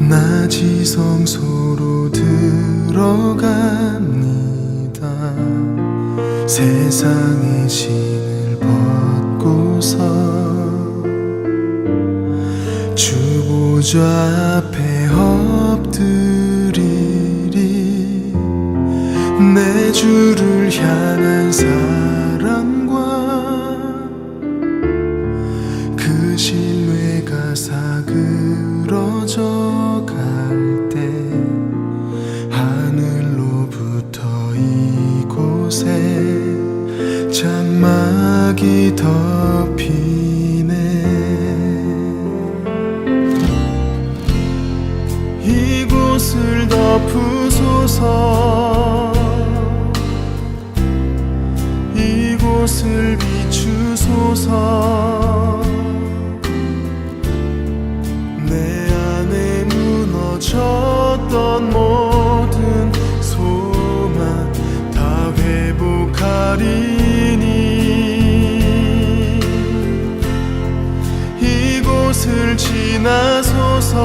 낮이 성소로 들어갑니다. 세상의 신을 벗고서 주 보좌 앞에 엎드리리. 내 주를 향한 사랑과 그 신뢰가 사그러져 갈 때 하늘로부터 이곳에 장막이 덮이네. 이곳을 덮으소서. 이곳을 비추소서. 내 안에 무너졌던 모든 소망 다 회복하리니. 이곳을 지나소서.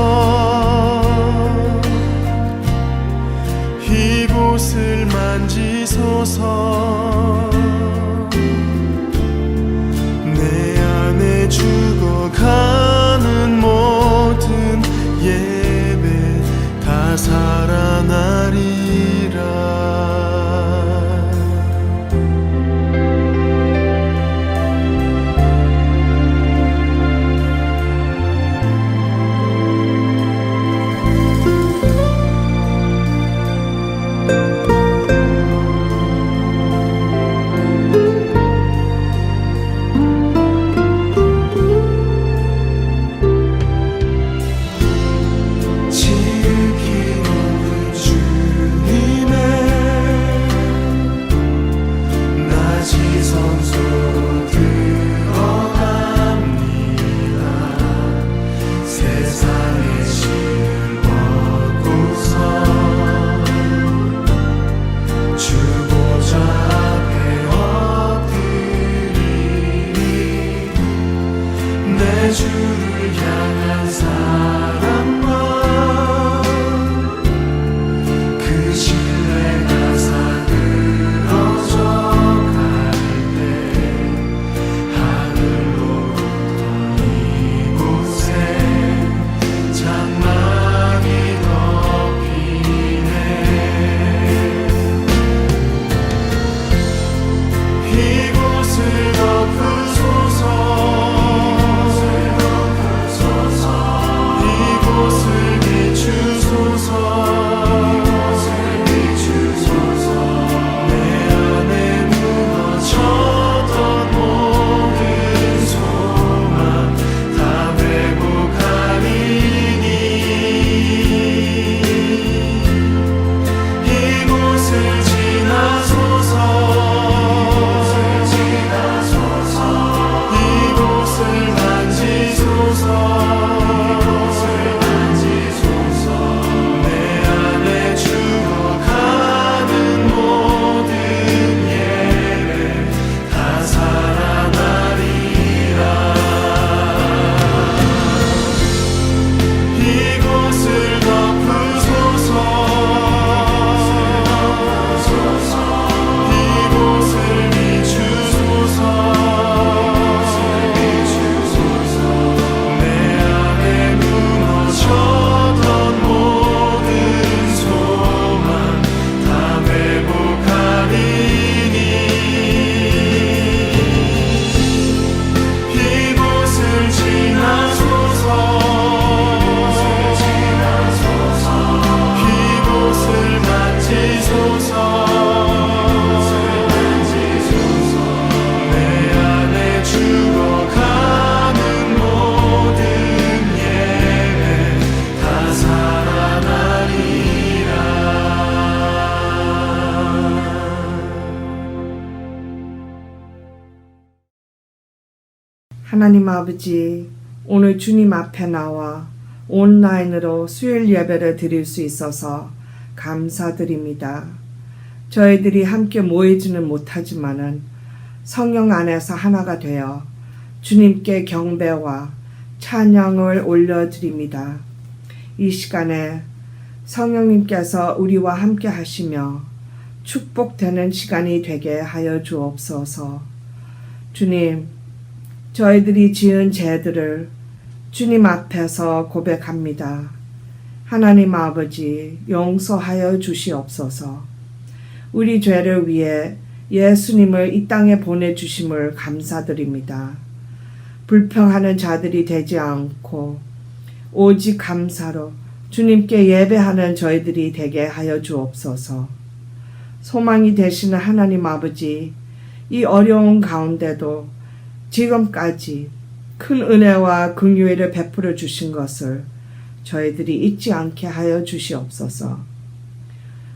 이곳을 만지소서. 내 안에 죽어가는 모든 예배 다 살아나리라. 주를 향한 사랑과 그 신뢰가 사그러져 갈 때 하늘로부터 이곳에 장막이 덮이네. 이곳을 덮으소서. 하나님 아버지, 오늘 주님 앞에 나와 온라인으로 수요일 예배를 드릴 수 있어서 감사드립니다. 저희들이 함께 모이지는 못하지만은 성령 안에서 하나가 되어 주님께 경배와 찬양을 올려드립니다. 이 시간에 성령님께서 우리와 함께 하시며 축복되는 시간이 되게 하여 주옵소서. 주님, 저희들이 지은 죄들을 주님 앞에서 고백합니다. 하나님 아버지, 용서하여 주시옵소서. 우리 죄를 위해 예수님을 이 땅에 보내주심을 감사드립니다. 불평하는 자들이 되지 않고 오직 감사로 주님께 예배하는 저희들이 되게 하여 주옵소서. 소망이 되시는 하나님 아버지, 이 어려운 가운데도 지금까지 큰 은혜와 긍휼을 베풀어 주신 것을 저희들이 잊지 않게 하여 주시옵소서.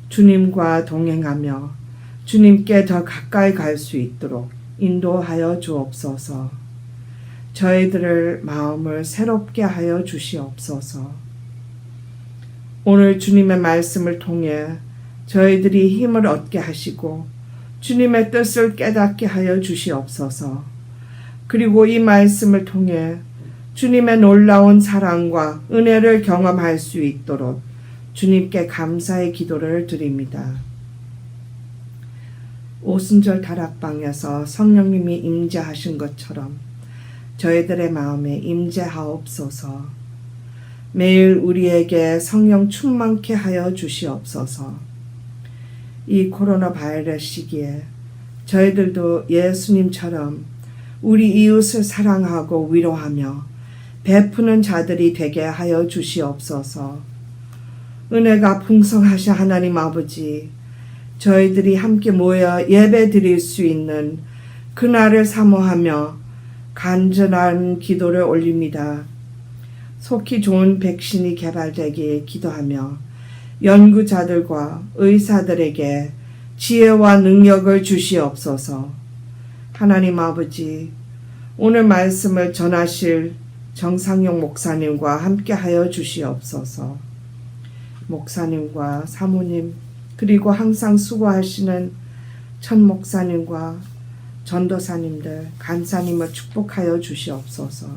주님과 동행하며 주님께 더 가까이 갈 수 있도록 인도하여 주옵소서. 저희들을 마음을 새롭게 하여 주시옵소서. 오늘 주님의 말씀을 통해 저희들이 힘을 얻게 하시고 주님의 뜻을 깨닫게 하여 주시옵소서. 그리고 이 말씀을 통해 주님의 놀라운 사랑과 은혜를 경험할 수 있도록 주님께 감사의 기도를 드립니다. 오순절 다락방에서 성령님이 임재하신 것처럼 저희들의 마음에 임재하옵소서. 매일 우리에게 성령 충만케 하여 주시옵소서. 이 코로나 바이러스 시기에 저희들도 예수님처럼 우리 이웃을 사랑하고 위로하며 베푸는 자들이 되게 하여 주시옵소서. 은혜가 풍성하신 하나님 아버지, 저희들이 함께 모여 예배 드릴 수 있는 그날을 사모하며 간절한 기도를 올립니다. 속히 좋은 백신이 개발되길 기도하며 연구자들과 의사들에게 지혜와 능력을 주시옵소서. 하나님 아버지, 오늘 말씀을 전하실 정상용 목사님과 함께 하여 주시옵소서. 목사님과 사모님, 그리고 항상 수고하시는 천 목사님과 전도사님들, 간사님을 축복하여 주시옵소서.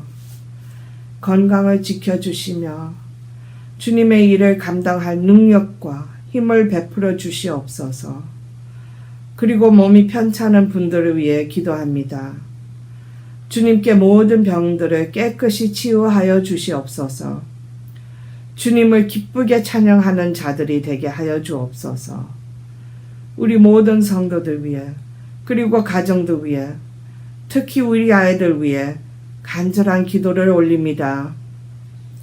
건강을 지켜주시며 주님의 일을 감당할 능력과 힘을 베풀어 주시옵소서. 그리고 몸이 편찮은 분들을 위해 기도합니다. 주님께 모든 병들을 깨끗이 치유하여 주시옵소서. 주님을 기쁘게 찬양하는 자들이 되게 하여 주옵소서. 우리 모든 성도들 위해, 그리고 가정들 위해, 특히 우리 아이들 위해 간절한 기도를 올립니다.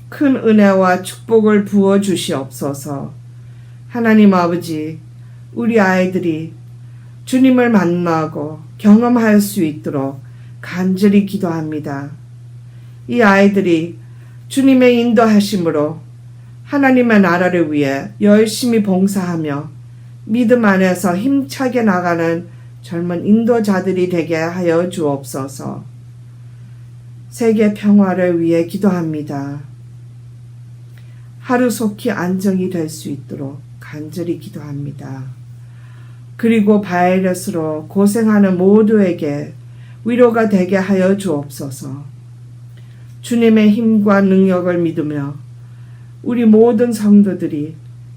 큰 은혜와 축복을 부어 주시옵소서. 하나님 아버지, 우리 아이들이 주님을 만나고 경험할 수 있도록 간절히 기도합니다. 이 아이들이 주님의 인도하심으로 하나님의 나라를 위해 열심히 봉사하며 믿음 안에서 힘차게 나가는 젊은 인도자들이 되게 하여 주옵소서. 세계 평화를 위해 기도합니다. 하루속히 안정이 될 수 있도록 간절히 기도합니다. 그리고 바이러스로 고생하는 모두에게 위로가 되게 하여 주옵소서. 주님의 힘과 능력을 믿으며 우리 모든 성도들이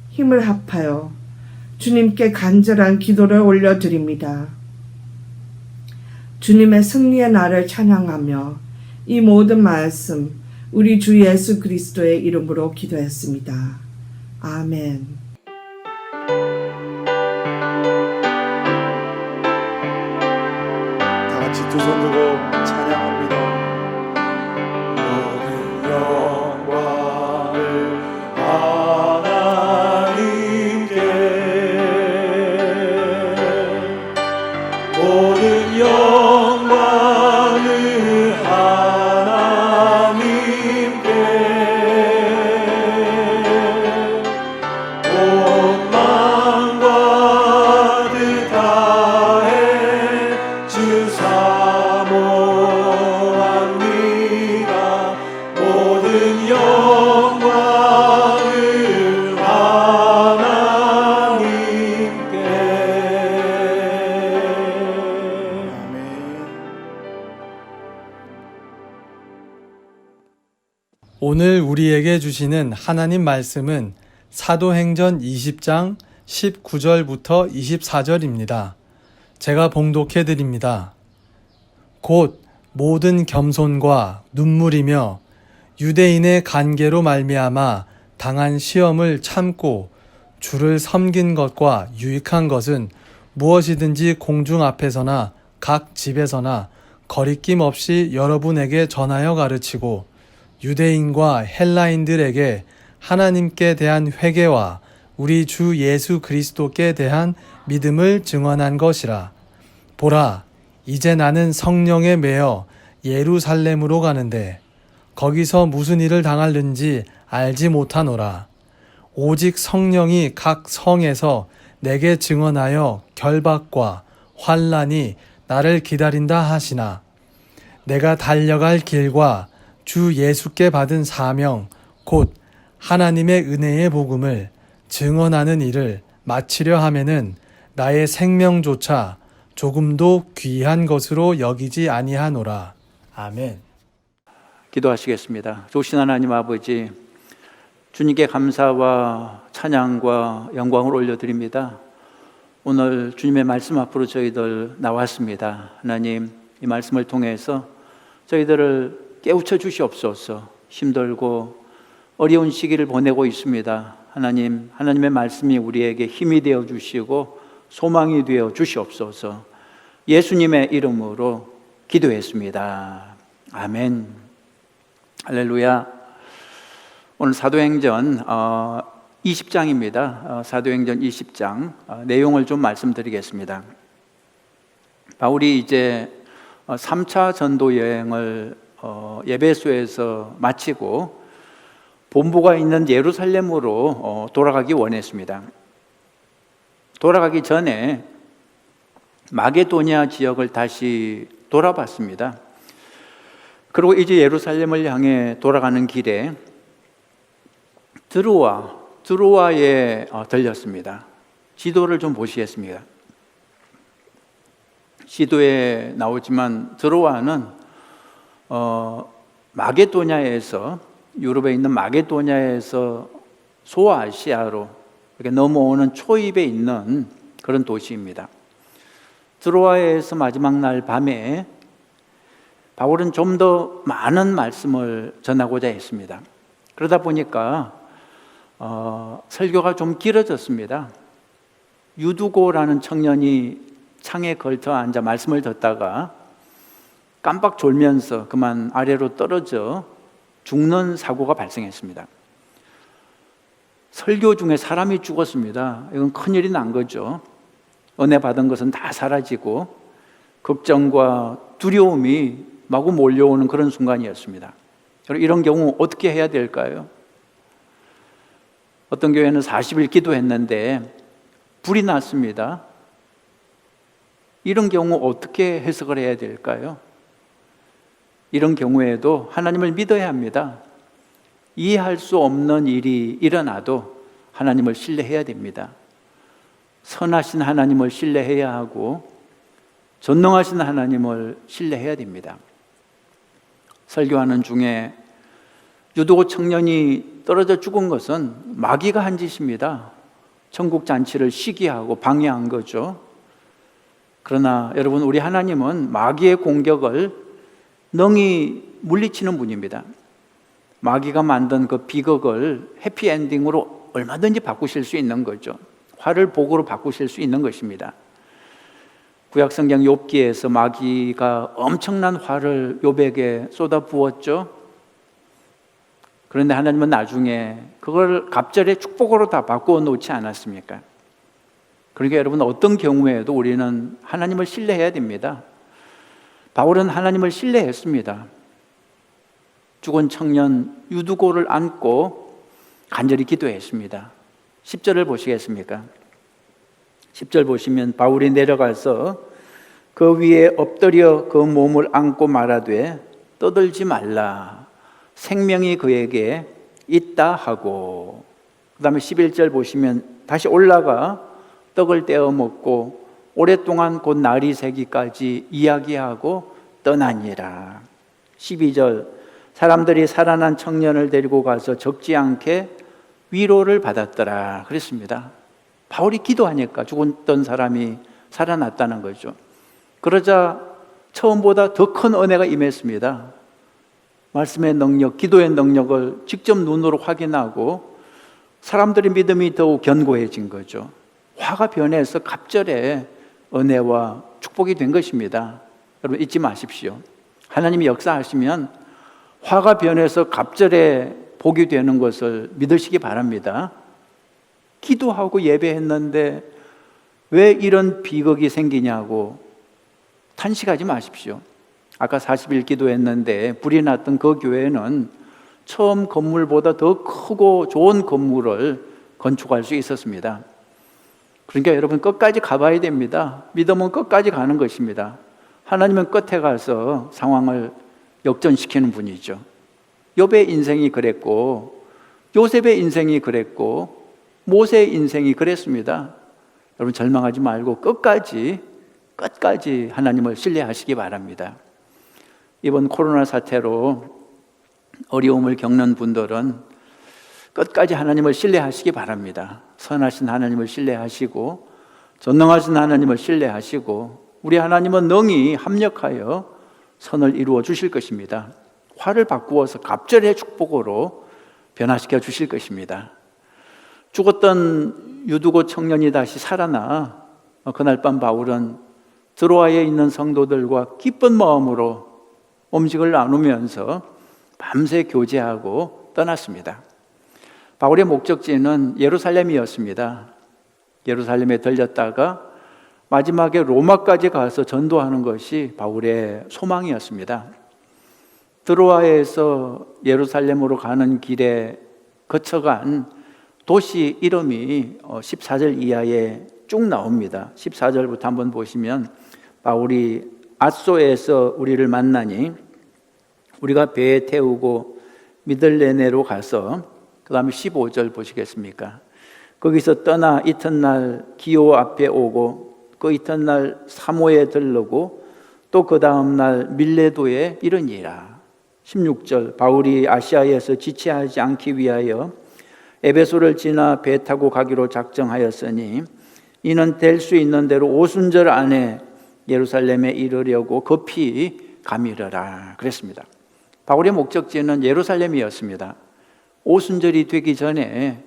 힘을 합하여 주님께 간절한 기도를 올려드립니다. 주님의 승리의 날을 찬양하며 이 모든 말씀 우리 주 예수 그리스도의 이름으로 기도했습니다. 아멘. 다 같이 두 손 들고 찬양합니다. 모든 영광을 하나님께, 모든 영광을 하나님께, 온 마음과 뜻 다해 주 사모하네. 우리에게 주시는 하나님 말씀은 사도행전 20장 19절부터 24절입니다. 제가 봉독해 드립니다. 곧 모든 겸손과 눈물이며 유대인의 간계로 말미암아 당한 시험을 참고 주를 섬긴 것과 유익한 것은 무엇이든지 공중 앞에서나 각 집에서나 거리낌 없이 여러분에게 전하여 가르치고 유대인과 헬라인들에게 하나님께 대한 회개와 우리 주 예수 그리스도께 대한 믿음을 증언한 것이라. 보라, 이제 나는 성령에 매여 예루살렘으로 가는데 거기서 무슨 일을 당할는지 알지 못하노라. 오직 성령이 각 성에서 내게 증언하여 결박과 환난이 나를 기다린다 하시나 내가 달려갈 길과 주 예수께 받은 사명 곧 하나님의 은혜의 복음을 증언하는 일을 마치려 하면은 나의 생명조차 조금도 귀한 것으로 여기지 아니하노라. 아멘. 기도하시겠습니다. 좋으신 하나님 아버지, 주님께 감사와 찬양과 영광을 올려드립니다. 오늘 주님의 말씀 앞으로 저희들 나왔습니다. 하나님, 이 말씀을 통해서 저희들을 깨우쳐 주시옵소서. 힘들고 어려운 시기를 보내고 있습니다. 하나님, 하나님의 말씀이 우리에게 힘이 되어 주시고 소망이 되어 주시옵소서. 예수님의 이름으로 기도했습니다. 아멘. 할렐루야. 오늘 사도행전 20장입니다. 사도행전 20장 내용을 좀 말씀드리겠습니다. 바울이 이제 3차 전도 여행을 에베소에서 마치고 본부가 있는 예루살렘으로 돌아가기 원했습니다. 돌아가기 전에 마게도냐 지역을 다시 돌아봤습니다. 그리고 이제 예루살렘을 향해 돌아가는 길에 드로아에 들렸습니다. 지도를 좀 보시겠습니다. 지도에 나오지만 드로아는 마게도냐에서, 유럽에 있는 마게도냐에서 소아시아로 이렇게 넘어오는 초입에 있는 그런 도시입니다. 드로아에서 마지막 날 밤에 바울은 좀 더 많은 말씀을 전하고자 했습니다. 그러다 보니까 설교가 좀 길어졌습니다. 유두고라는 청년이 창에 걸터 앉아 말씀을 듣다가 깜빡 졸면서 그만 아래로 떨어져 죽는 사고가 발생했습니다. 설교 중에 사람이 죽었습니다. 이건 큰일이 난 거죠. 은혜 받은 것은 다 사라지고 걱정과 두려움이 마구 몰려오는 그런 순간이었습니다. 이런 경우 어떻게 해야 될까요? 어떤 교회는 40일 기도했는데 불이 났습니다. 이런 경우 어떻게 해석을 해야 될까요? 이런 경우에도 하나님을 믿어야 합니다. 이해할 수 없는 일이 일어나도 하나님을 신뢰해야 됩니다. 선하신 하나님을 신뢰해야 하고 전능하신 하나님을 신뢰해야 됩니다. 설교하는 중에 유도고 청년이 떨어져 죽은 것은 마귀가 한 짓입니다. 천국 잔치를 시기하고 방해한 거죠. 그러나 여러분, 우리 하나님은 마귀의 공격을 능히 물리치는 분입니다. 마귀가 만든 그 비극을 해피엔딩으로 얼마든지 바꾸실 수 있는 거죠. 화를 복으로 바꾸실 수 있는 것입니다. 구약성경 욥기에서 마귀가 엄청난 화를 욥에게 쏟아부었죠. 그런데 하나님은 나중에 그걸 갑절의 축복으로 다 바꾸어 놓지 않았습니까? 그러니까 여러분, 어떤 경우에도 우리는 하나님을 신뢰해야 됩니다. 바울은 하나님을 신뢰했습니다. 죽은 청년 유두고를 안고 간절히 기도했습니다. 10절을 보시겠습니까? 10절 보시면 바울이 내려가서 그 위에 엎드려 그 몸을 안고 말하되 떠들지 말라, 생명이 그에게 있다 하고, 그 다음에 11절 보시면 다시 올라가 떡을 떼어 먹고 오랫동안 곧 날이 새기까지 이야기하고 떠나니라. 12절 사람들이 살아난 청년을 데리고 가서 적지 않게 위로를 받았더라 그랬습니다. 바울이 기도하니까 죽었던 사람이 살아났다는 거죠. 그러자 처음보다 더 큰 은혜가 임했습니다. 말씀의 능력, 기도의 능력을 직접 눈으로 확인하고 사람들의 믿음이 더욱 견고해진 거죠. 화가 변해서 갑절에 은혜와 축복이 된 것입니다. 여러분 잊지 마십시오. 하나님이 역사하시면 화가 변해서 갑절에 복이 되는 것을 믿으시기 바랍니다. 기도하고 예배했는데 왜 이런 비극이 생기냐고 탄식하지 마십시오. 아까 40일 기도했는데 불이 났던 그 교회는 처음 건물보다 더 크고 좋은 건물을 건축할 수 있었습니다. 그러니까 여러분 끝까지 가봐야 됩니다. 믿음은 끝까지 가는 것입니다. 하나님은 끝에 가서 상황을 역전시키는 분이죠. 욥의 인생이 그랬고 요셉의 인생이 그랬고 모세의 인생이 그랬습니다. 여러분 절망하지 말고 끝까지 하나님을 신뢰하시기 바랍니다. 이번 코로나 사태로 어려움을 겪는 분들은 끝까지 하나님을 신뢰하시기 바랍니다. 선하신 하나님을 신뢰하시고 전능하신 하나님을 신뢰하시고 우리 하나님은 능히 합력하여 선을 이루어 주실 것입니다. 화를 바꾸어서 갑절의 축복으로 변화시켜 주실 것입니다. 죽었던 유두고 청년이 다시 살아나 그날 밤 바울은 드로아에 있는 성도들과 기쁜 마음으로 음식을 나누면서 밤새 교제하고 떠났습니다. 바울의 목적지는 예루살렘이었습니다. 예루살렘에 들렸다가 마지막에 로마까지 가서 전도하는 것이 바울의 소망이었습니다. 드로아에서 예루살렘으로 가는 길에 거쳐간 도시 이름이 14절 이하에 쭉 나옵니다. 14절부터 한번 보시면 바울이 앗소에서 우리를 만나니 우리가 배에 태우고 미들레네로 가서 그 다음에 15절 보시겠습니까? 거기서 떠나 이튿날 기오 앞에 오고 그 이튿날 사모에 들르고 또 그 다음날 밀레도에 이르니라. 16절 바울이 아시아에서 지체하지 않기 위하여 에베소를 지나 배 타고 가기로 작정하였으니 이는 될 수 있는 대로 오순절 안에 예루살렘에 이르려고 급히 가미르라 그랬습니다. 바울의 목적지는 예루살렘이었습니다. 오순절이 되기 전에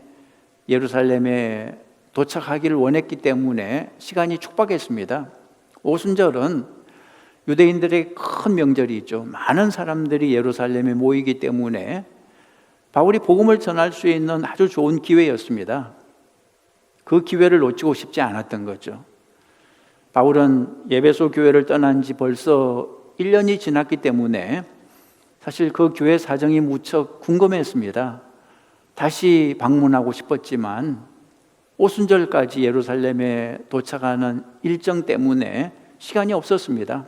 예루살렘에 도착하기를 원했기 때문에 시간이 촉박했습니다. 오순절은 유대인들의 큰 명절이죠. 많은 사람들이 예루살렘에 모이기 때문에 바울이 복음을 전할 수 있는 아주 좋은 기회였습니다. 그 기회를 놓치고 싶지 않았던 거죠. 바울은 에베소 교회를 떠난 지 벌써 1년이 지났기 때문에 사실 그 교회 사정이 무척 궁금했습니다. 다시 방문하고 싶었지만 오순절까지 예루살렘에 도착하는 일정 때문에 시간이 없었습니다.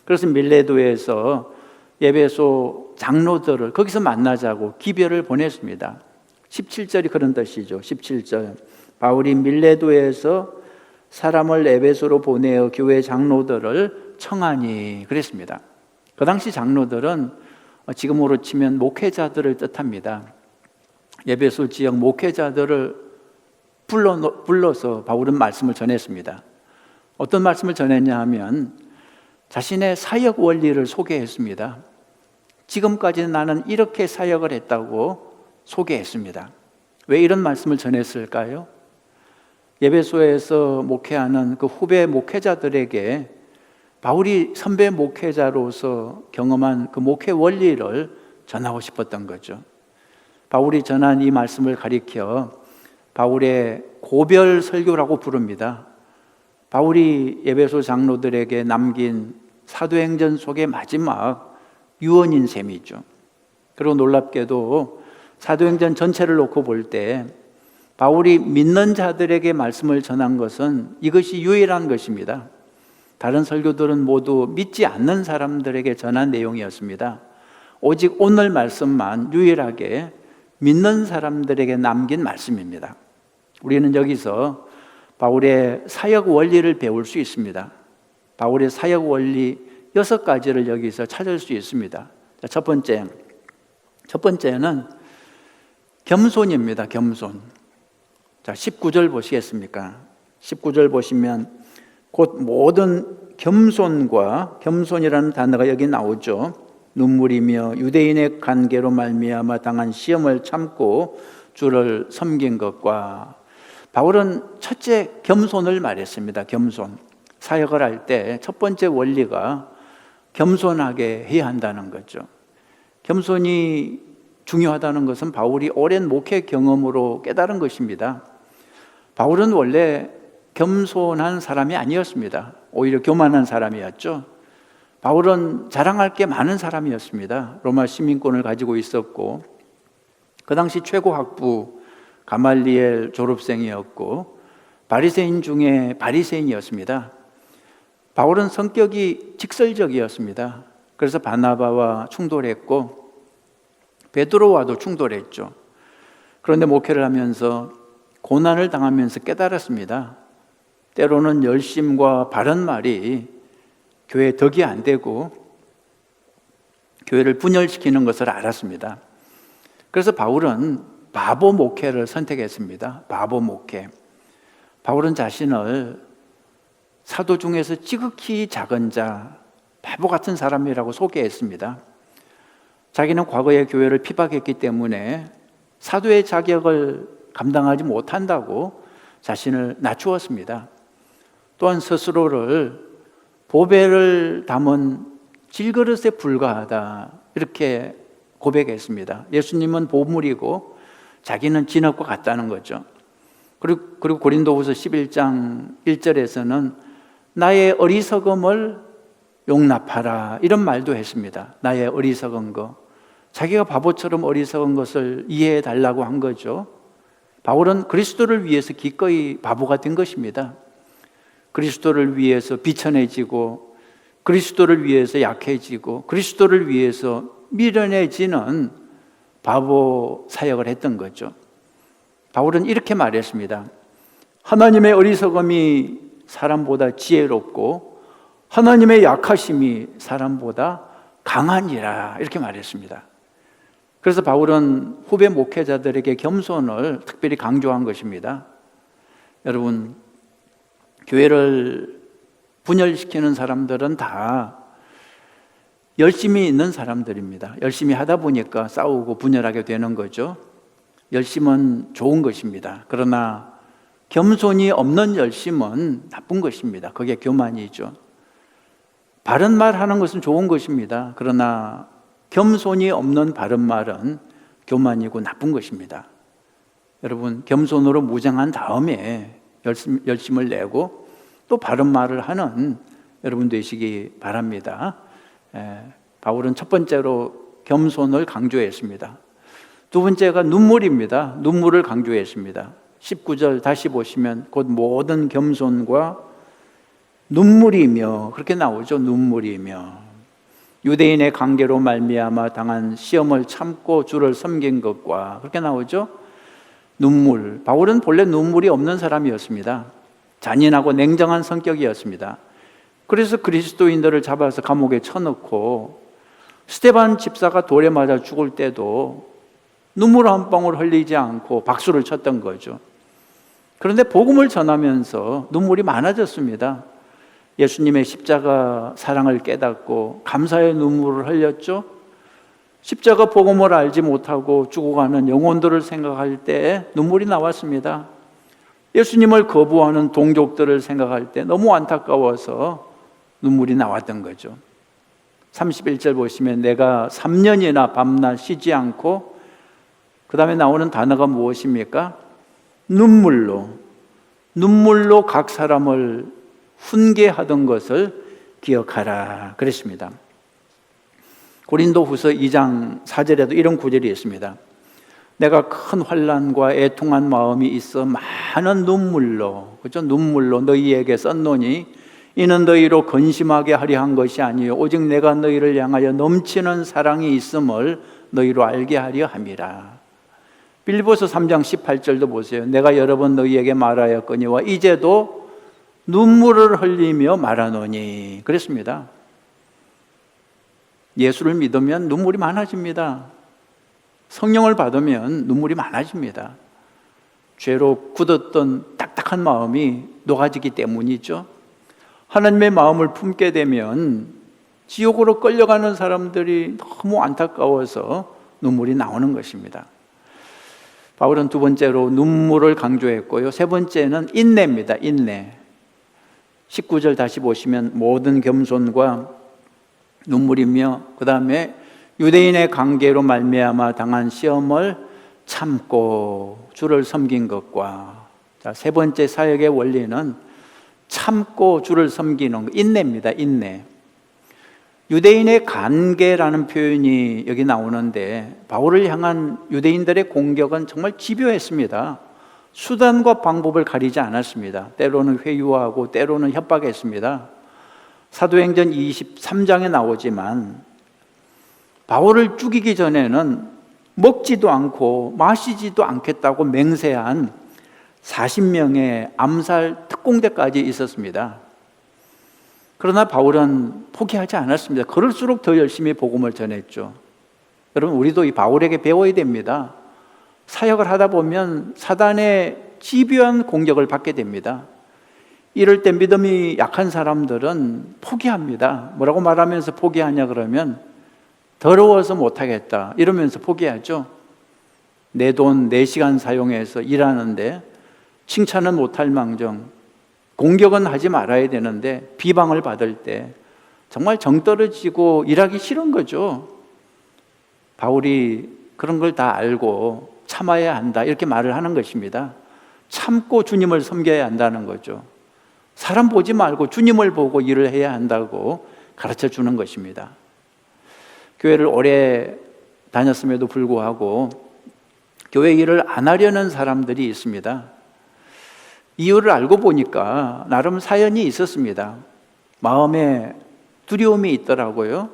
그래서 밀레도에서 에베소 장로들을 거기서 만나자고 기별을 보냈습니다. 17절이 그런 뜻이죠. 17절 바울이 밀레도에서 사람을 에베소로 보내어 교회 장로들을 청하니 그랬습니다. 그 당시 장로들은 지금으로 치면 목회자들을 뜻합니다. 에베소 지역 목회자들을 불러서 바울은 말씀을 전했습니다. 어떤 말씀을 전했냐 하면 자신의 사역 원리를 소개했습니다. 지금까지 나는 이렇게 사역을 했다고 소개했습니다. 왜 이런 말씀을 전했을까요? 에베소에서 목회하는 그 후배 목회자들에게 바울이 선배 목회자로서 경험한 그 목회 원리를 전하고 싶었던 거죠. 바울이 전한 이 말씀을 가리켜 바울의 고별 설교라고 부릅니다. 바울이 에베소 장로들에게 남긴 사도행전 속의 마지막 유언인 셈이죠. 그리고 놀랍게도 사도행전 전체를 놓고 볼 때 바울이 믿는 자들에게 말씀을 전한 것은 이것이 유일한 것입니다. 다른 설교들은 모두 믿지 않는 사람들에게 전한 내용이었습니다. 오직 오늘 말씀만 유일하게 믿는 사람들에게 남긴 말씀입니다. 우리는 여기서 바울의 사역 원리를 배울 수 있습니다. 바울의 사역 원리 6가지를 여기서 찾을 수 있습니다. 첫 번째, 첫 번째는 겸손입니다. 겸손. 자, 19절 보시겠습니까? 19절 보시면 곧 모든 겸손과, 겸손이라는 단어가 여기 나오죠. 눈물이며 유대인의 관계로 말미암아 당한 시험을 참고 주를 섬긴 것과. 바울은 첫째 겸손을 말했습니다. 겸손. 사역을 할 때 첫 번째 원리가 겸손하게 해야 한다는 거죠. 겸손이 중요하다는 것은 바울이 오랜 목회 경험으로 깨달은 것입니다. 바울은 원래 겸손한 사람이 아니었습니다. 오히려 교만한 사람이었죠. 바울은 자랑할 게 많은 사람이었습니다. 로마 시민권을 가지고 있었고, 그 당시 최고 학부 가말리엘 졸업생이었고, 바리새인 중에 바리새인이었습니다. 바울은 성격이 직설적이었습니다. 그래서 바나바와 충돌했고 베드로와도 충돌했죠. 그런데 목회를 하면서 고난을 당하면서 깨달았습니다. 때로는 열심과 바른 말이 교회에 덕이 안 되고 교회를 분열시키는 것을 알았습니다. 그래서 바울은 바보 목회를 선택했습니다. 바보 목회. 바울은 자신을 사도 중에서 지극히 작은 자, 바보 같은 사람이라고 소개했습니다. 자기는 과거에 교회를 피박했기 때문에 사도의 자격을 감당하지 못한다고 자신을 낮추었습니다. 또한 스스로를 보배를 담은 질그릇에 불과하다, 이렇게 고백했습니다. 예수님은 보물이고 자기는 진흙과 같다는 거죠. 그리고 고린도후서 11장 1절에서는 나의 어리석음을 용납하라, 이런 말도 했습니다. 나의 어리석은 것, 자기가 바보처럼 어리석은 것을 이해해 달라고 한 거죠. 바울은 그리스도를 위해서 기꺼이 바보가 된 것입니다. 그리스도를 위해서 비천해지고, 그리스도를 위해서 약해지고, 그리스도를 위해서 미련해지는 바보 사역을 했던 거죠. 바울은 이렇게 말했습니다. 하나님의 어리석음이 사람보다 지혜롭고 하나님의 약하심이 사람보다 강하니라, 이렇게 말했습니다. 그래서 바울은 후배 목회자들에게 겸손을 특별히 강조한 것입니다. 여러분, 교회를 분열시키는 사람들은 다 열심히 있는 사람들입니다. 열심히 하다 보니까 싸우고 분열하게 되는 거죠. 열심은 좋은 것입니다. 그러나 겸손이 없는 열심은 나쁜 것입니다. 그게 교만이죠. 바른 말 하는 것은 좋은 것입니다. 그러나 겸손이 없는 바른 말은 교만이고 나쁜 것입니다. 여러분, 겸손으로 무장한 다음에 열심을 내고 또 바른 말을 하는 여러분 되시기 바랍니다. 바울은 첫 번째로 겸손을 강조했습니다. 두 번째가 눈물입니다. 눈물을 강조했습니다. 19절 다시 보시면 곧 모든 겸손과 눈물이며, 그렇게 나오죠. 눈물이며 유대인의 관계로 말미암아 당한 시험을 참고 주를 섬긴 것과, 그렇게 나오죠. 눈물. 바울은 본래 눈물이 없는 사람이었습니다. 잔인하고 냉정한 성격이었습니다. 그래서 그리스도인들을 잡아서 감옥에 쳐넣고 스데반 집사가 돌에 맞아 죽을 때도 눈물 한 방울 흘리지 않고 박수를 쳤던 거죠. 그런데 복음을 전하면서 눈물이 많아졌습니다. 예수님의 십자가 사랑을 깨닫고 감사의 눈물을 흘렸죠. 십자가 복음을 알지 못하고 죽어가는 영혼들을 생각할 때 눈물이 나왔습니다. 예수님을 거부하는 동족들을 생각할 때 너무 안타까워서 눈물이 나왔던 거죠. 31절 보시면 내가 3년이나 밤낮 쉬지 않고, 그 다음에 나오는 단어가 무엇입니까? 눈물로 각 사람을 훈계하던 것을 기억하라, 그랬습니다. 고린도후서 2장 4절에도 이런 구절이 있습니다. 내가 큰 환난과 애통한 마음이 있어 많은 눈물로, 그렇죠? 눈물로 너희에게 썼노니 이는 너희로 근심하게 하려 한 것이 아니요 오직 내가 너희를 향하여 넘치는 사랑이 있음을 너희로 알게 하려 함이라. 빌립보서 3장 18절도 보세요. 내가 여러 번 너희에게 말하였거니와 이제도 눈물을 흘리며 말하노니, 그랬습니다. 예수를 믿으면 눈물이 많아집니다. 성령을 받으면 눈물이 많아집니다. 죄로 굳었던 딱딱한 마음이 녹아지기 때문이죠. 하나님의 마음을 품게 되면 지옥으로 끌려가는 사람들이 너무 안타까워서 눈물이 나오는 것입니다. 바울은 두 번째로 눈물을 강조했고요. 세 번째는 인내입니다. 인내. 19절 다시 보시면 모든 겸손과 눈물이며 그 다음에 유대인의 관계로 말미암아 당한 시험을 참고 주를 섬긴 것과, 자, 세 번째 사역의 원리는 참고 주를 섬기는 것, 인내입니다. 인내. 유대인의 관계라는 표현이 여기 나오는데 바울을 향한 유대인들의 공격은 정말 집요했습니다. 수단과 방법을 가리지 않았습니다. 때로는 회유하고 때로는 협박했습니다. 사도행전 23장에 나오지만 바울을 죽이기 전에는 먹지도 않고 마시지도 않겠다고 맹세한 40명의 암살 특공대까지 있었습니다. 그러나 바울은 포기하지 않았습니다. 그럴수록 더 열심히 복음을 전했죠. 여러분, 우리도 이 바울에게 배워야 됩니다. 사역을 하다 보면 사단의 집요한 공격을 받게 됩니다. 이럴 때 믿음이 약한 사람들은 포기합니다. 뭐라고 말하면서 포기하냐 그러면 더러워서 못하겠다 이러면서 포기하죠. 내 돈, 내 시간 사용해서 일하는데 칭찬은 못할 망정, 공격은 하지 말아야 되는데 비방을 받을 때 정말 정 떨어지고 일하기 싫은 거죠. 바울이 그런 걸 다 알고 참아야 한다 이렇게 말을 하는 것입니다. 참고 주님을 섬겨야 한다는 거죠. 사람 보지 말고 주님을 보고 일을 해야 한다고 가르쳐 주는 것입니다. 교회를 오래 다녔음에도 불구하고 교회 일을 안 하려는 사람들이 있습니다. 이유를 알고 보니까 나름 사연이 있었습니다. 마음에 두려움이 있더라고요.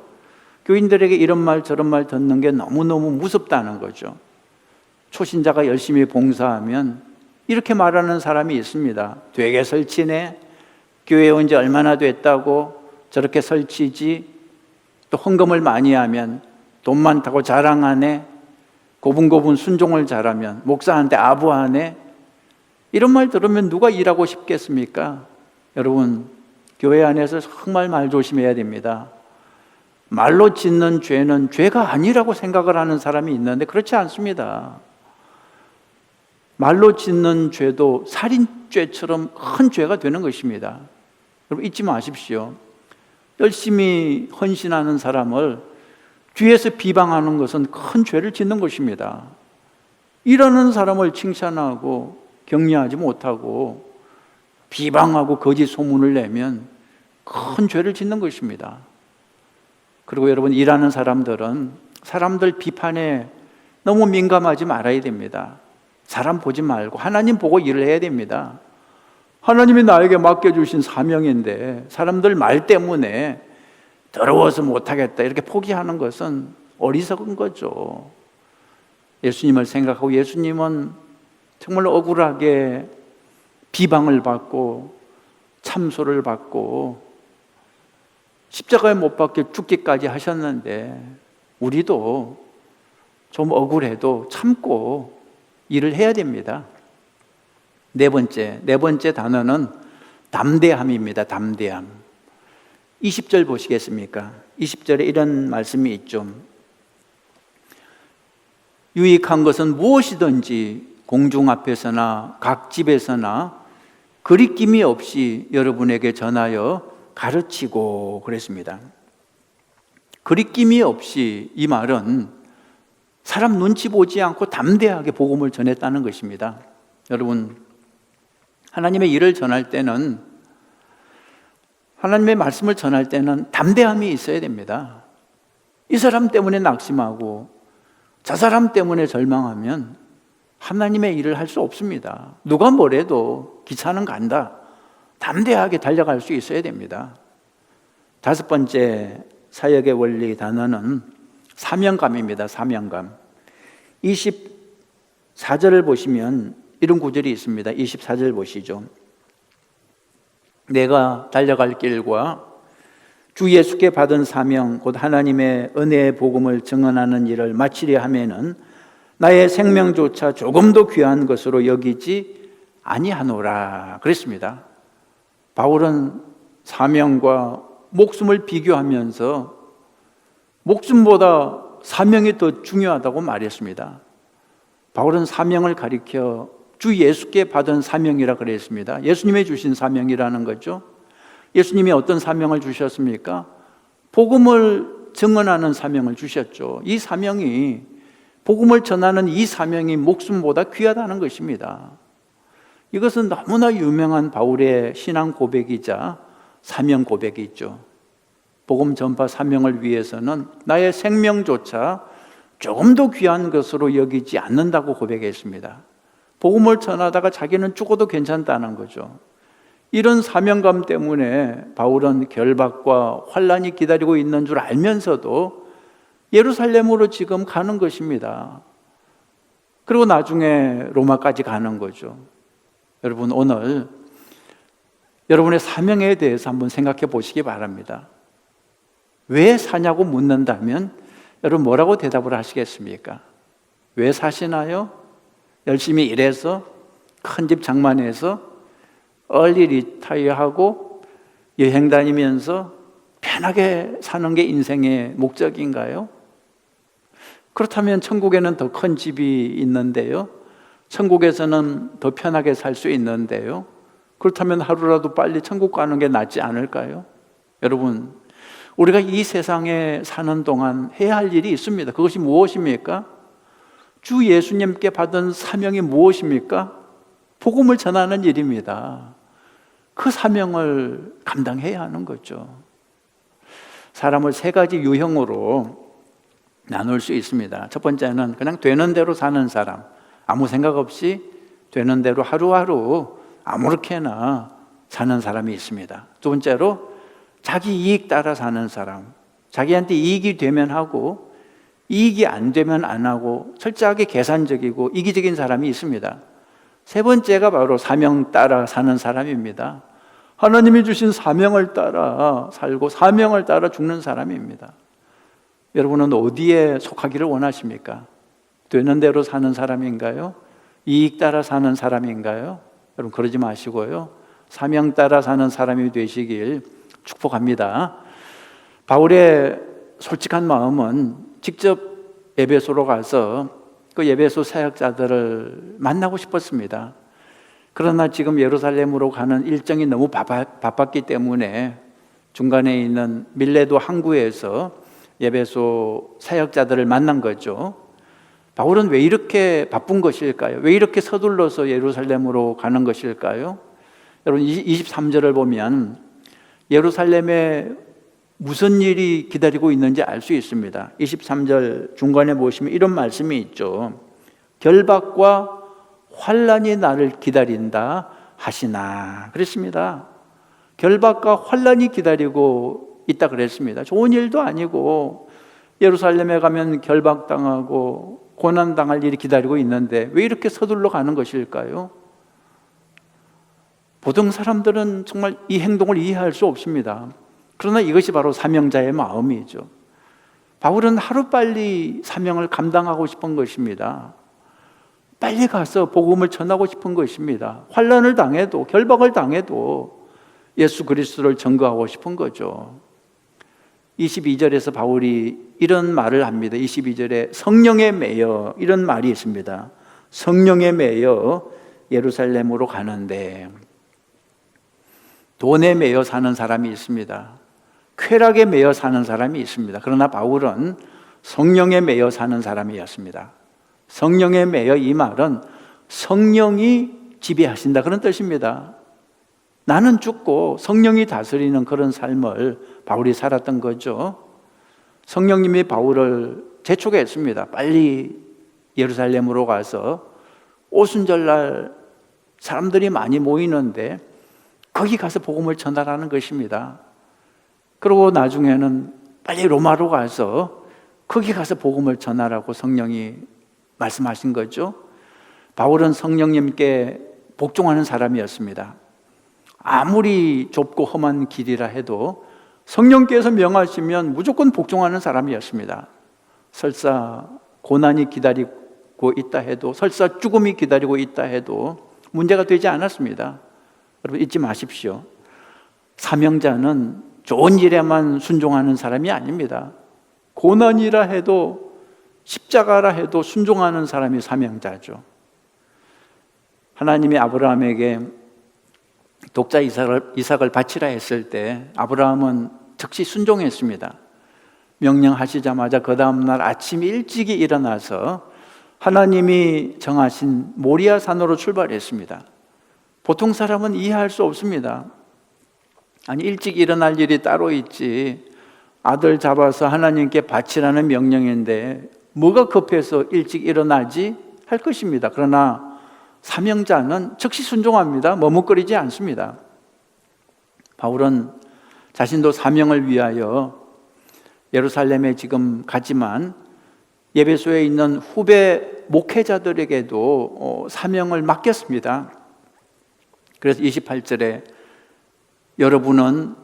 교인들에게 이런 말 저런 말 듣는 게 너무너무 무섭다는 거죠. 초신자가 열심히 봉사하면 이렇게 말하는 사람이 있습니다. 되게 설치네, 교회에 온 지 얼마나 됐다고 저렇게 설치지, 또 헌금을 많이 하면 돈 많다고 자랑하네, 고분고분 순종을 잘하면 목사한테 아부하네. 이런 말 들으면 누가 일하고 싶겠습니까? 여러분, 교회 안에서 정말 말 조심해야 됩니다. 말로 짓는 죄는 죄가 아니라고 생각을 하는 사람이 있는데 그렇지 않습니다. 말로 짓는 죄도 살인죄처럼 큰 죄가 되는 것입니다. 여러분, 잊지 마십시오. 열심히 헌신하는 사람을 뒤에서 비방하는 것은 큰 죄를 짓는 것입니다. 이러는 사람을 칭찬하고 격려하지 못하고 비방하고 거짓 소문을 내면 큰 죄를 짓는 것입니다. 그리고 여러분, 일하는 사람들은 사람들 비판에 너무 민감하지 말아야 됩니다. 사람 보지 말고 하나님 보고 일을 해야 됩니다. 하나님이 나에게 맡겨주신 사명인데 사람들 말 때문에 더러워서 못하겠다 이렇게 포기하는 것은 어리석은 거죠. 예수님을 생각하고 예수님은 정말 억울하게 비방을 받고 참소를 받고 십자가에 못 박혀 죽기까지 하셨는데 우리도 좀 억울해도 참고 일을 해야 됩니다. 네 번째 단어는 담대함입니다. 담대함. 20절 보시겠습니까? 20절에 이런 말씀이 있죠. 유익한 것은 무엇이든지 공중 앞에서나 각 집에서나 거리낌이 없이 여러분에게 전하여 가르치고 그랬습니다. 거리낌이 없이, 이 말은 사람 눈치 보지 않고 담대하게 복음을 전했다는 것입니다. 여러분, 하나님의 일을 전할 때는, 하나님의 말씀을 전할 때는 담대함이 있어야 됩니다. 이 사람 때문에 낙심하고 저 사람 때문에 절망하면 하나님의 일을 할 수 없습니다. 누가 뭐래도 기차는 간다. 담대하게 달려갈 수 있어야 됩니다. 다섯 번째 사역의 원리 단어는 사명감입니다. 사명감. 24절을 보시면 이런 구절이 있습니다. 24절 보시죠. 내가 달려갈 길과 주 예수께 받은 사명 곧 하나님의 은혜의 복음을 증언하는 일을 마치려 하면은 나의 생명조차 조금도 귀한 것으로 여기지 아니하노라 그랬습니다. 바울은 사명과 목숨을 비교하면서 목숨보다 사명이 더 중요하다고 말했습니다. 바울은 사명을 가리켜 주 예수께 받은 사명이라 그랬습니다. 예수님이 주신 사명이라는 거죠. 예수님이 어떤 사명을 주셨습니까? 복음을 증언하는 사명을 주셨죠. 이 사명이, 복음을 전하는 이 사명이 목숨보다 귀하다는 것입니다. 이것은 너무나 유명한 바울의 신앙 고백이자 사명 고백이 있죠. 복음 전파 사명을 위해서는 나의 생명조차 조금도 귀한 것으로 여기지 않는다고 고백했습니다. 복음을 전하다가 자기는 죽어도 괜찮다는 거죠. 이런 사명감 때문에 바울은 결박과 환란이 기다리고 있는 줄 알면서도 예루살렘으로 지금 가는 것입니다. 그리고 나중에 로마까지 가는 거죠. 여러분, 오늘 여러분의 사명에 대해서 한번 생각해 보시기 바랍니다. 왜 사냐고 묻는다면 여러분 뭐라고 대답을 하시겠습니까? 왜 사시나요? 열심히 일해서 큰 집 장만해서 얼리 리타이어하고 여행 다니면서 편하게 사는 게 인생의 목적인가요? 그렇다면 천국에는 더 큰 집이 있는데요, 천국에서는 더 편하게 살 수 있는데요, 그렇다면 하루라도 빨리 천국 가는 게 낫지 않을까요? 여러분, 우리가 이 세상에 사는 동안 해야 할 일이 있습니다. 그것이 무엇입니까? 주 예수님께 받은 사명이 무엇입니까? 복음을 전하는 일입니다. 그 사명을 감당해야 하는 거죠. 사람을 세 가지 유형으로 나눌 수 있습니다. 첫 번째는 그냥 되는 대로 사는 사람, 아무 생각 없이 되는 대로 하루하루 아무렇게나 사는 사람이 있습니다. 두 번째로 자기 이익 따라 사는 사람, 자기한테 이익이 되면 하고 이익이 안 되면 안 하고 철저하게 계산적이고 이기적인 사람이 있습니다. 세 번째가 바로 사명 따라 사는 사람입니다. 하나님이 주신 사명을 따라 살고 사명을 따라 죽는 사람입니다. 여러분은 어디에 속하기를 원하십니까? 되는 대로 사는 사람인가요? 이익 따라 사는 사람인가요? 여러분, 그러지 마시고요, 사명 따라 사는 사람이 되시길 축복합니다. 바울의 솔직한 마음은 직접 에베소로 가서 그 에베소 사역자들을 만나고 싶었습니다. 그러나 지금 예루살렘으로 가는 일정이 너무 바빴기 때문에 중간에 있는 밀레도 항구에서 에베소 사역자들을 만난 거죠. 바울은 왜 이렇게 바쁜 것일까요? 왜 이렇게 서둘러서 예루살렘으로 가는 것일까요? 여러분, 23절을 보면 예루살렘에 무슨 일이 기다리고 있는지 알 수 있습니다. 23절 중간에 보시면 이런 말씀이 있죠. 결박과 환란이 나를 기다린다 하시나 그랬습니다. 결박과 환란이 기다리고 있다 그랬습니다. 좋은 일도 아니고 예루살렘에 가면 결박당하고 고난당할 일이 기다리고 있는데 왜 이렇게 서둘러 가는 것일까요? 보통 사람들은 정말 이 행동을 이해할 수 없습니다. 그러나 이것이 바로 사명자의 마음이죠. 바울은 하루빨리 사명을 감당하고 싶은 것입니다. 빨리 가서 복음을 전하고 싶은 것입니다. 환난을 당해도, 결박을 당해도 예수 그리스도를 증거하고 싶은 거죠. 22절에서 바울이 이런 말을 합니다. 22절에 성령에 매여 이런 말이 있습니다. 성령에 매여 예루살렘으로 가는데, 돈에 매여 사는 사람이 있습니다. 쾌락에 매여 사는 사람이 있습니다. 그러나 바울은 성령에 매여 사는 사람이었습니다. 성령에 매여, 이 말은 성령이 지배하신다 그런 뜻입니다. 나는 죽고 성령이 다스리는 그런 삶을 바울이 살았던 거죠. 성령님이 바울을 재촉했습니다. 빨리 예루살렘으로 가서 오순절날 사람들이 많이 모이는데 거기 가서 복음을 전하라는 것입니다. 그리고 나중에는 빨리 로마로 가서 거기 가서 복음을 전하라고 성령이 말씀하신 거죠. 바울은 성령님께 복종하는 사람이었습니다. 아무리 좁고 험한 길이라 해도 성령께서 명하시면 무조건 복종하는 사람이었습니다. 설사 고난이 기다리고 있다 해도, 설사 죽음이 기다리고 있다 해도 문제가 되지 않았습니다. 여러분 잊지 마십시오. 사명자는 좋은 일에만 순종하는 사람이 아닙니다. 고난이라 해도, 십자가라 해도 순종하는 사람이 사명자죠. 하나님이 아브라함에게 독자 이삭을 바치라 했을 때 아브라함은 즉시 순종했습니다. 명령하시자마자 그 다음날 아침 일찍이 일어나서 하나님이 정하신 모리아 산으로 출발했습니다. 보통 사람은 이해할 수 없습니다. 아니, 일찍 일어날 일이 따로 있지, 아들 잡아서 하나님께 바치라는 명령인데 뭐가 급해서 일찍 일어나지 할 것입니다. 그러나 사명자는 즉시 순종합니다. 머뭇거리지 않습니다. 바울은 자신도 사명을 위하여 예루살렘에 지금 가지만 예배소에 있는 후배 목회자들에게도 사명을 맡겼습니다. 그래서 28절에 여러분은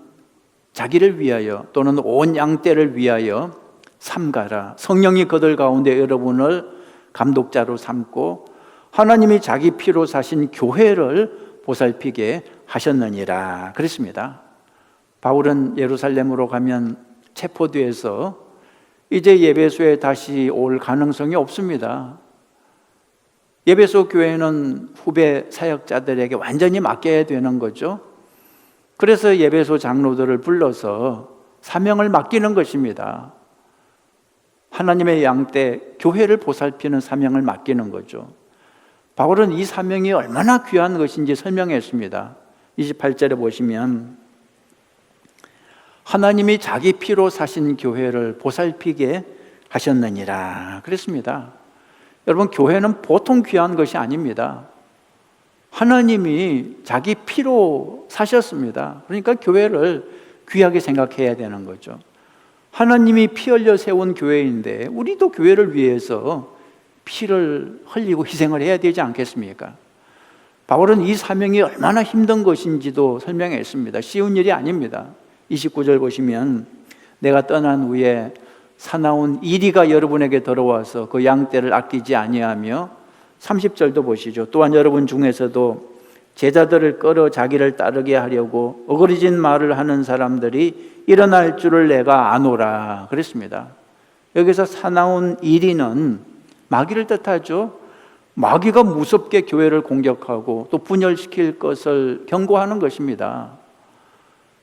자기를 위하여 또는 온 양떼를 위하여 삼가라. 성령이 그들 가운데 여러분을 감독자로 삼고 하나님이 자기 피로 사신 교회를 보살피게 하셨느니라 그랬습니다. 바울은 예루살렘으로 가면 체포돼서 이제 예배소에 다시 올 가능성이 없습니다. 예배소 교회는 후배 사역자들에게 완전히 맡겨야 되는 거죠. 그래서 예배소 장로들을 불러서 사명을 맡기는 것입니다. 하나님의 양떼 교회를 보살피는 사명을 맡기는 거죠. 바울은 이 사명이 얼마나 귀한 것인지 설명했습니다. 28절에 보시면 하나님이 자기 피로 사신 교회를 보살피게 하셨느니라 그랬습니다. 여러분, 교회는 보통 귀한 것이 아닙니다. 하나님이 자기 피로 사셨습니다. 그러니까 교회를 귀하게 생각해야 되는 거죠. 하나님이 피 흘려 세운 교회인데 우리도 교회를 위해서 피를 흘리고 희생을 해야 되지 않겠습니까? 바울은 이 사명이 얼마나 힘든 것인지도 설명했습니다. 쉬운 일이 아닙니다. 29절 보시면 내가 떠난 후에 사나운 이리가 여러분에게 들어와서 그 양떼를 아끼지 아니하며 30절도 보시죠. 또한 여러분 중에서도 제자들을 끌어 자기를 따르게 하려고 어그러진 말을 하는 사람들이 일어날 줄을 내가 아노라 그랬습니다. 여기서 사나운 이리는 마귀를 뜻하죠. 마귀가 무섭게 교회를 공격하고 또 분열시킬 것을 경고하는 것입니다.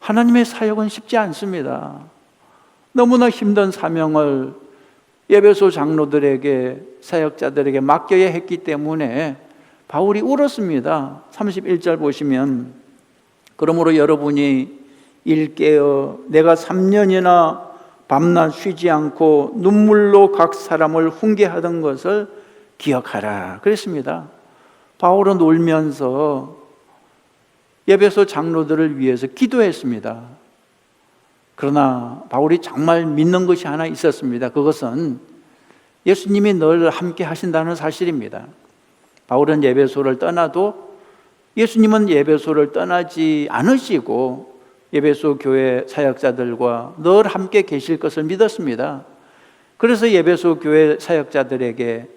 하나님의 사역은 쉽지 않습니다. 너무나 힘든 사명을 예배소 장로들에게, 사역자들에게 맡겨야 했기 때문에 바울이 울었습니다. 31절 보시면 그러므로 여러분이 일 깨어 내가 3년이나 밤낮 쉬지 않고 눈물로 각 사람을 훈계하던 것을 기억하라 그랬습니다. 바울은 울면서 예배소 장로들을 위해서 기도했습니다. 그러나 바울이 정말 믿는 것이 하나 있었습니다. 그것은 예수님이 늘 함께 하신다는 사실입니다. 바울은 예배소를 떠나도 예수님은 예배소를 떠나지 않으시고 예배소 교회 사역자들과 늘 함께 계실 것을 믿었습니다. 그래서 예배소 교회 사역자들에게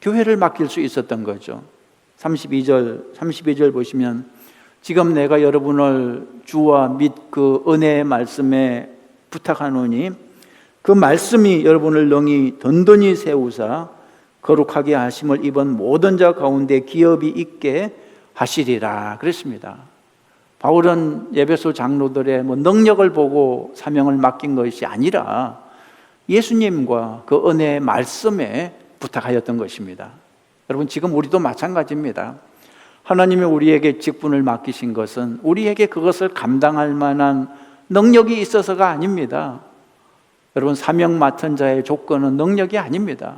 교회를 맡길 수 있었던 거죠. 32절 보시면 지금 내가 여러분을 주와 및 그 은혜의 말씀에 부탁하노니 그 말씀이 여러분을 능히 든든히 세우사 거룩하게 하심을 입은 모든 자 가운데 기업이 있게 하시리라 그랬습니다. 바울은 예배소 장로들의 능력을 보고 사명을 맡긴 것이 아니라 예수님과 그 은혜의 말씀에 부탁하였던 것입니다. 여러분, 지금 우리도 마찬가지입니다. 하나님이 우리에게 직분을 맡기신 것은 우리에게 그것을 감당할 만한 능력이 있어서가 아닙니다. 여러분, 사명 맡은 자의 조건은 능력이 아닙니다.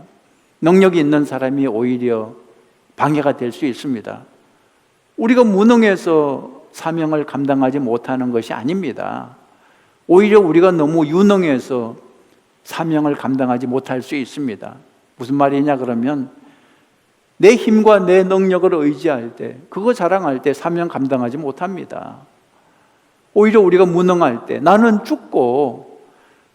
능력이 있는 사람이 오히려 방해가 될 수 있습니다. 우리가 무능해서 사명을 감당하지 못하는 것이 아닙니다. 오히려 우리가 너무 유능해서 사명을 감당하지 못할 수 있습니다. 무슨 말이냐 그러면 내 힘과 내 능력을 의지할 때, 그거 자랑할 때 사명 감당하지 못합니다. 오히려 우리가 무능할 때, 나는 죽고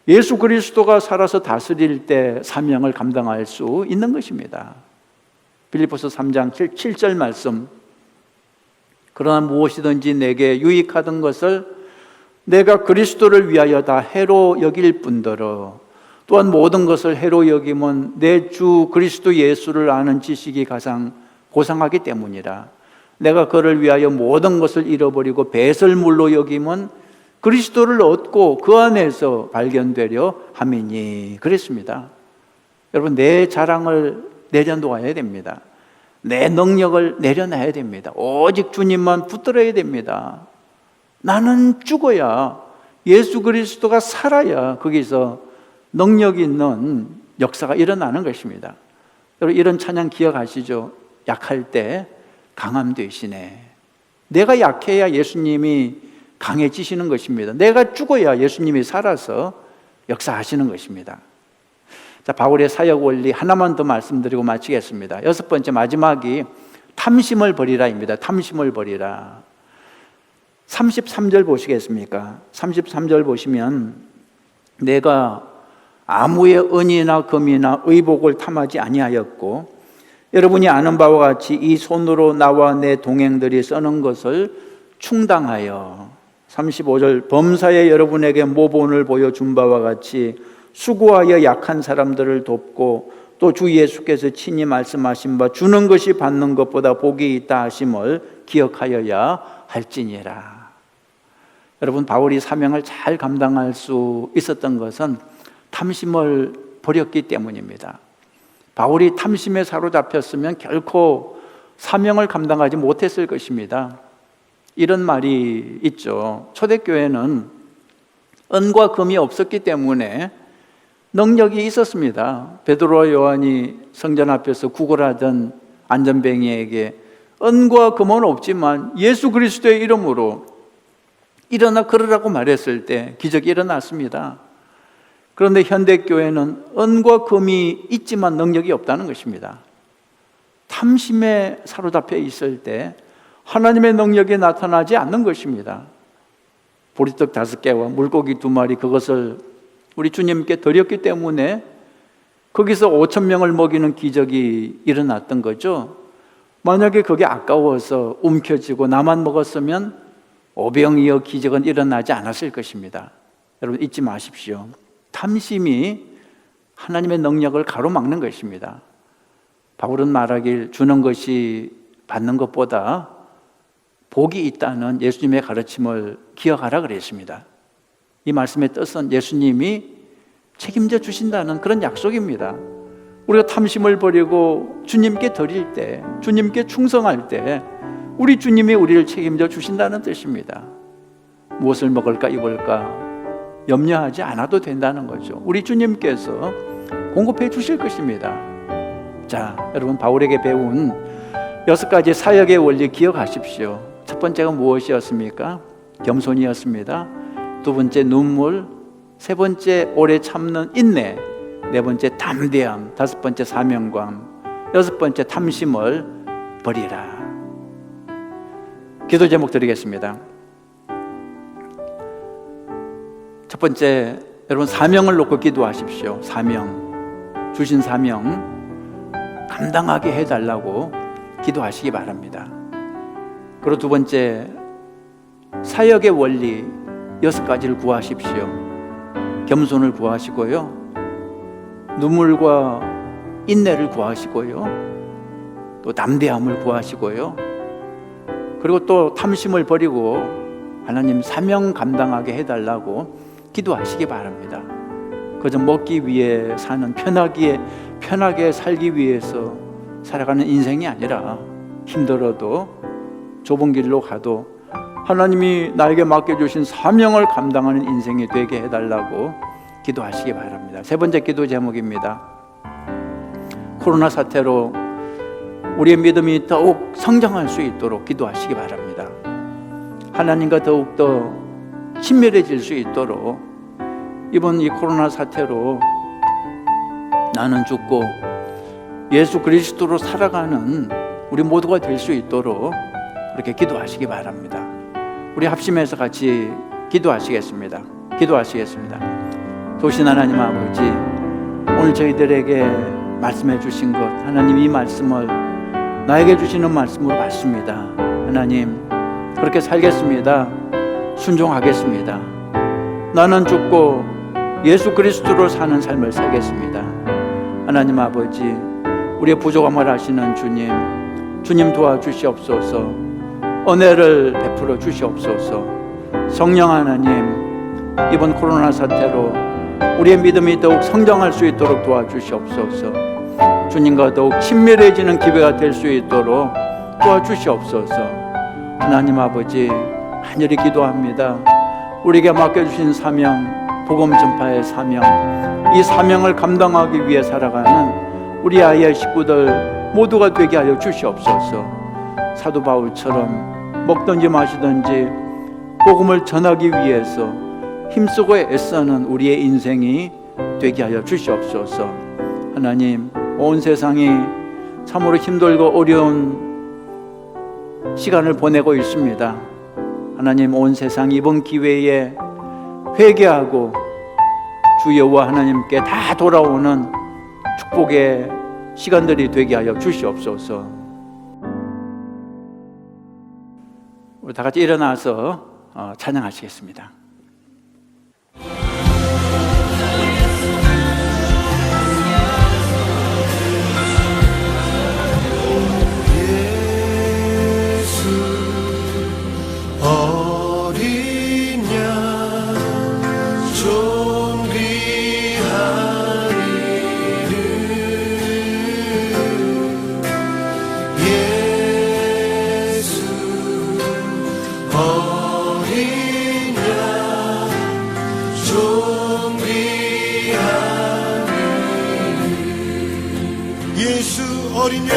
예수 그리스도가 살아서 다스릴 때 사명을 감당할 수 있는 것입니다. 빌립보서 3장 7절 말씀. 그러나 무엇이든지 내게 유익하던 것을 내가 그리스도를 위하여 다 해로 여길 뿐더러 또한 모든 것을 해로 여김은 내 주 그리스도 예수를 아는 지식이 가장 고상하기 때문이라. 내가 그를 위하여 모든 것을 잃어버리고 배설물로 여김은 그리스도를 얻고 그 안에서 발견되려 함이니. 그랬습니다. 여러분, 내 자랑을 내려놓아야 됩니다. 내 능력을 내려놔야 됩니다. 오직 주님만 붙들어야 됩니다. 나는 죽어야, 예수 그리스도가 살아야 거기서 능력 있는 역사가 일어나는 것입니다. 여러분, 이런 찬양 기억하시죠? 약할 때 강함 되시네. 내가 약해야 예수님이 강해지시는 것입니다. 내가 죽어야 예수님이 살아서 역사하시는 것입니다. 자, 바울의 사역 원리 하나만 더 말씀드리고 마치겠습니다. 6번째, 마지막이 탐심을 버리라입니다. 탐심을 버리라. 33절 보시겠습니까? 33절 보시면 내가 아무의 은이나 금이나 의복을 탐하지 아니하였고 여러분이 아는 바와 같이 이 손으로 나와 내 동행들이 써는 것을 충당하여 35절 범사에 여러분에게 모본을 보여준 바와 같이 수고하여 약한 사람들을 돕고 또 주 예수께서 친히 말씀하신 바 주는 것이 받는 것보다 복이 있다 하심을 기억하여야 할지니라. 여러분, 바울이 사명을 잘 감당할 수 있었던 것은 탐심을 버렸기 때문입니다. 바울이 탐심에 사로잡혔으면 결코 사명을 감당하지 못했을 것입니다. 이런 말이 있죠. 초대교회는 은과 금이 없었기 때문에 능력이 있었습니다. 베드로와 요한이 성전 앞에서 구걸하던 안전뱅이에게 은과 금은 없지만 예수 그리스도의 이름으로 일어나 걸으라고 말했을 때 기적이 일어났습니다. 그런데 현대교회는 은과 금이 있지만 능력이 없다는 것입니다. 탐심에 사로잡혀 있을 때 하나님의 능력이 나타나지 않는 것입니다. 보리떡 5개와 물고기 2마리, 그것을 우리 주님께 드렸기 때문에 거기서 5,000명을 먹이는 기적이 일어났던 거죠. 만약에 그게 아까워서 움켜쥐고 나만 먹었으면 오병이어 기적은 일어나지 않았을 것입니다. 여러분, 잊지 마십시오. 탐심이 하나님의 능력을 가로막는 것입니다. 바울은 말하길 주는 것이 받는 것보다 복이 있다는 예수님의 가르침을 기억하라 그랬습니다. 이 말씀의 뜻은 예수님이 책임져 주신다는 그런 약속입니다. 우리가 탐심을 버리고 주님께 드릴 때, 주님께 충성할 때 우리 주님이 우리를 책임져 주신다는 뜻입니다. 무엇을 먹을까 입을까 염려하지 않아도 된다는 거죠. 우리 주님께서 공급해 주실 것입니다. 자, 여러분, 바울에게 배운 6가지 사역의 원리 기억하십시오. 첫 번째가 무엇이었습니까? 겸손이었습니다. 두 번째 눈물, 세 번째 오래 참는 인내, 네 번째 담대함, 다섯 번째 사명감, 여섯 번째 탐심을 버리라. 기도 제목 드리겠습니다. 첫 번째, 여러분 사명을 놓고 기도하십시오. 사명, 주신 사명 감당하게 해달라고 기도하시기 바랍니다. 그리고 두 번째, 사역의 원리 6가지를 구하십시오. 겸손을 구하시고요, 눈물과 인내를 구하시고요, 또 담대함을 구하시고요, 그리고 또 탐심을 버리고 하나님 사명 감당하게 해달라고 기도하시기 바랍니다. 그저 먹기 위해 사는, 편하게 살기 위해서 살아가는 인생이 아니라 힘들어도 좁은 길로 가도 하나님이 나에게 맡겨주신 사명을 감당하는 인생이 되게 해달라고 기도하시기 바랍니다. 세 번째 기도 제목입니다. 코로나 사태로 우리의 믿음이 더욱 성장할 수 있도록 기도하시기 바랍니다. 하나님과 더욱더 친밀해질 수 있도록 이번 이 코로나 사태로 나는 죽고 예수 그리스도로 살아가는 우리 모두가 될 수 있도록 그렇게 기도하시기 바랍니다. 우리 합심해서 같이 기도하시겠습니다. 도신 하나님 아버지, 오늘 저희들에게 말씀해 주신 것, 하나님 이 말씀을 나에게 주시는 말씀으로 받습니다. 하나님, 그렇게 살겠습니다. 순종하겠습니다. 나는 죽고 예수 그리스도로 사는 삶을 살겠습니다. 하나님 아버지, 우리의 부족함을 아시는 주님 도와주시옵소서. 은혜를 베풀어 주시옵소서. 성령 하나님, 이번 코로나 사태로 우리의 믿음이 더욱 성장할 수 있도록 도와주시옵소서. 주님과 더욱 친밀해지는 기회가 될 수 있도록 도와주시옵소서. 하나님 아버지, 간절히 기도합니다. 우리에게 맡겨주신 사명, 복음 전파의 사명, 이 사명을 감당하기 위해 살아가는 우리 아이의 식구들 모두가 되게 하여 주시옵소서. 사도 바울처럼 먹든지 마시든지 복음을 전하기 위해서 힘쓰고 애쓰는 우리의 인생이 되게 하여 주시옵소서. 하나님, 온 세상이 참으로 힘들고 어려운 시간을 보내고 있습니다. 하나님, 온 세상이 이번 기회에 회개하고 주 여호와 하나님께 다 돌아오는 축복의 시간들이 되게 하여 주시옵소서. 우리 다 같이 일어나서 찬양하시겠습니다. 어린 양 존귀한 이름 예수 어린 양 존귀한 이름 예수 어린 양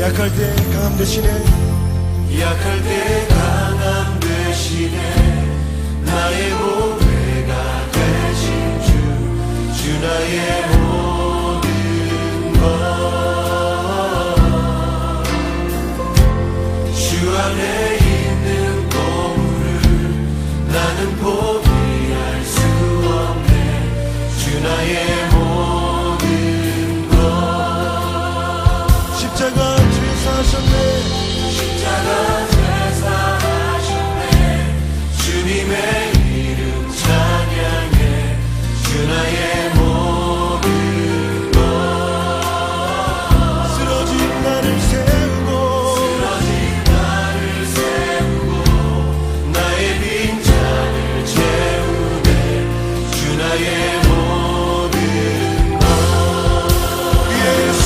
약할 때 강함 되시네 약할 때 강함 되시네 나의 보배가 되신 주 나의 모든 것 주 안에 있는 보물을 나는 포기할 수 없네 주 나의 모든 것 십자가 십자가 제사하셨네 주님의 이름 찬양해 주 나의 모든 것 쓰러진 나를 세우고 나의 빈잔을 채우네 주 나의 모든 것 예수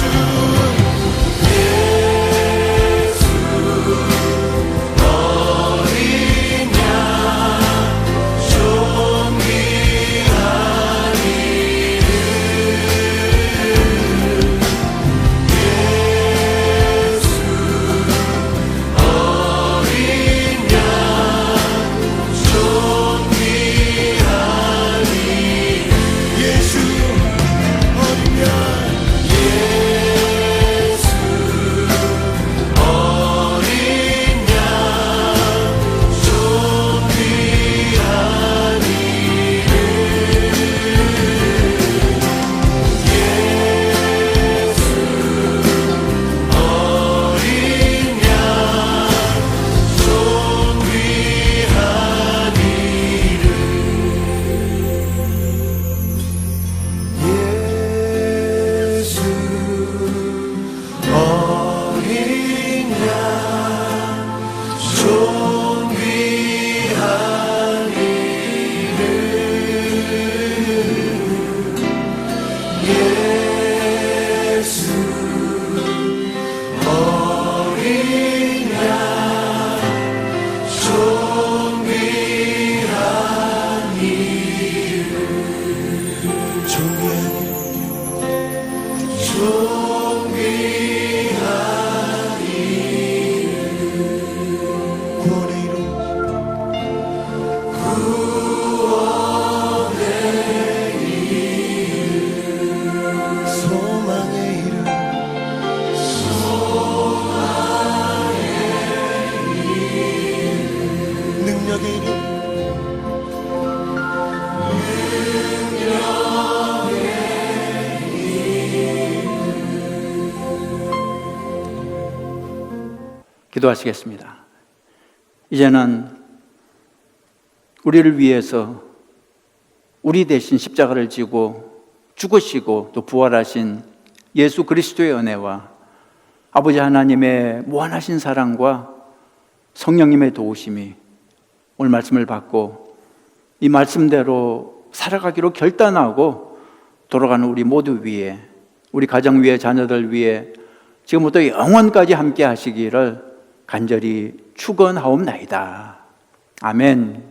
어린 양 기도하시겠습니다. 이제는 우리를 위해서 우리 대신 십자가를 지고 죽으시고 또 부활하신 예수 그리스도의 은혜와 아버지 하나님의 무한하신 사랑과 성령님의 도우심이 오늘 말씀을 받고 이 말씀대로 살아가기로 결단하고 돌아가는 우리 모두 위에, 우리 가정 위에, 자녀들 위에 지금부터 영원까지 함께 하시기를 간절히 축원하옵나이다. 아멘.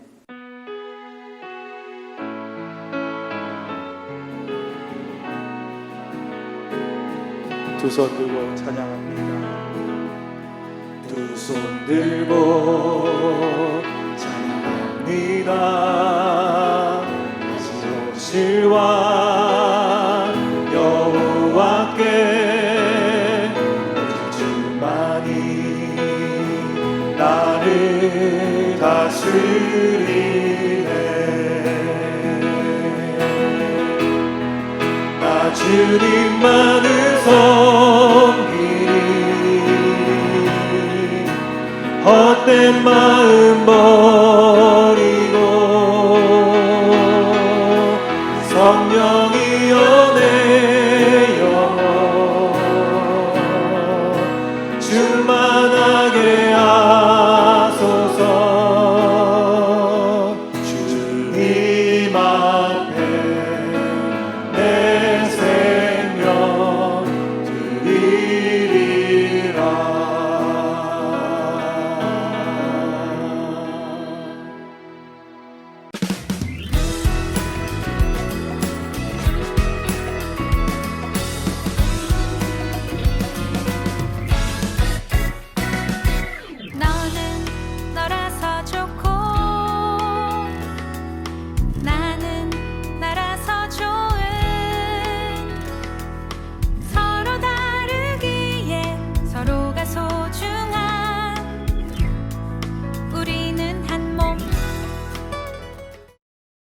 두 손 들고 찬양합니다. 두 손 들고 찬양합니다. 오실 왕 여호와께 주만이 나를 다스리네. 나 주님만을 섬기리. 헛된 마음